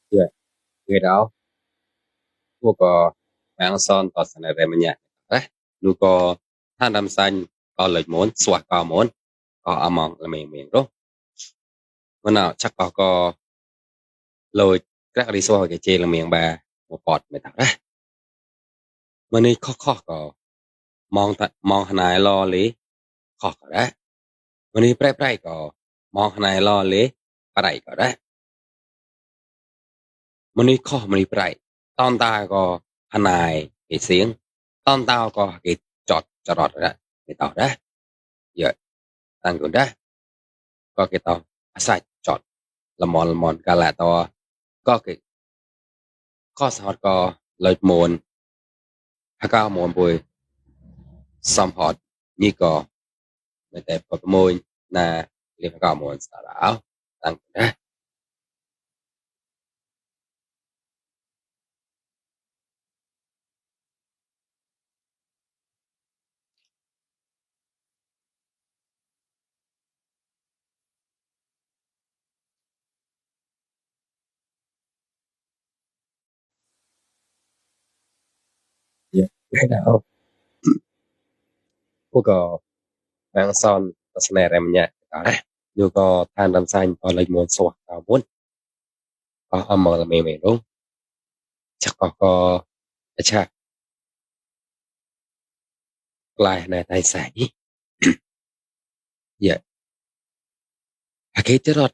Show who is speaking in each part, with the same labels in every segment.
Speaker 1: Iya, người đó cô có mang son tọt sẵn ở mình nhé. Đấy, nu có than đam xanh, có lợi muốn, xoa có muốn, có ấm mong là mình rốt. Mà nào chắc có lôi các đi xoa cái chê là mình bà một bọt mới tạo đấy. Mà này khó có mong hàn ai lo lý, khó có đấy. Mà này prey có mong hàn ai lo lý, bà đẩy có đấy. Mà này khó mà này prey, tòn ta có hàn ai cái xiếng, tòn tao có cái chọt rồi đấy, cái tao đấy. Giờ tăng cường đấy. Có cái tàu sai chọn là mòn cả là tàu có cái có sọt có lợi mồn hay cao mồn bùi xăm hot như có mấy tệp có môi na liên cao mồn xả đảo tăng đó cái nào cô có mang son và snare em nhẹ đó đấy như có than đầm xanh có lợi mồn sọt cao muốn có âm mờ là mềm đúng chắc có chắc lại này tay sải dạ cái rọt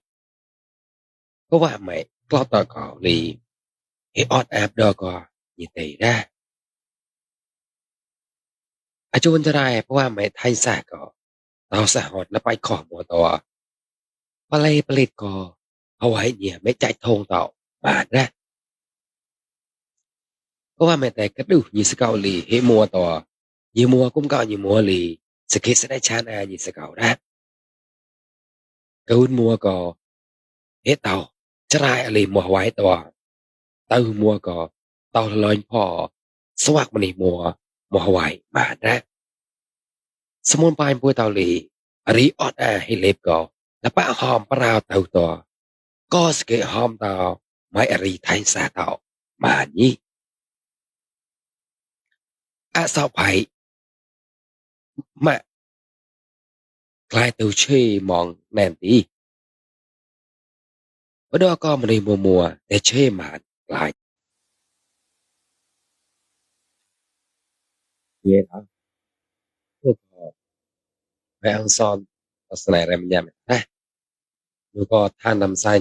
Speaker 1: cóว่าไหมก็ต่อก่อลีเอออดแอบดอก็ยินดีได้ อาจูนจะได้เพราะว่าไม่ไทยสาก็เราสะหดแล้วไปขอมัวตัวปลายผลิตก็เอาไว้เนี่ยไม่ใจทงต่อบาทนะเพราะว่าไม่แต่ก็ดูยี่สกาลีเฮมัวตัวยี่มัวกุ้มก็ยี่มัวลีสกิสได้ชานายี่สกาได้กูนมัวก็เฮเต่าจะได้อะไรมัวไว้ตัวตื่นมัวก็เต่าลอยพอสวักมันนี่มัวไว้บาทนะสมุนไพรปุยเต่าลีรีออดให้เล็บก็แล้วปะหอมปลาวเต่าตัว có cái hôm tao mai ở thay xa tao mà nhỉ à sao phải mà lại từ chơi mong nền đi ở đó có một mùa để chơi mà lại vậy đó phải ăn son ở này em nhầm ha rồi có than nằm sai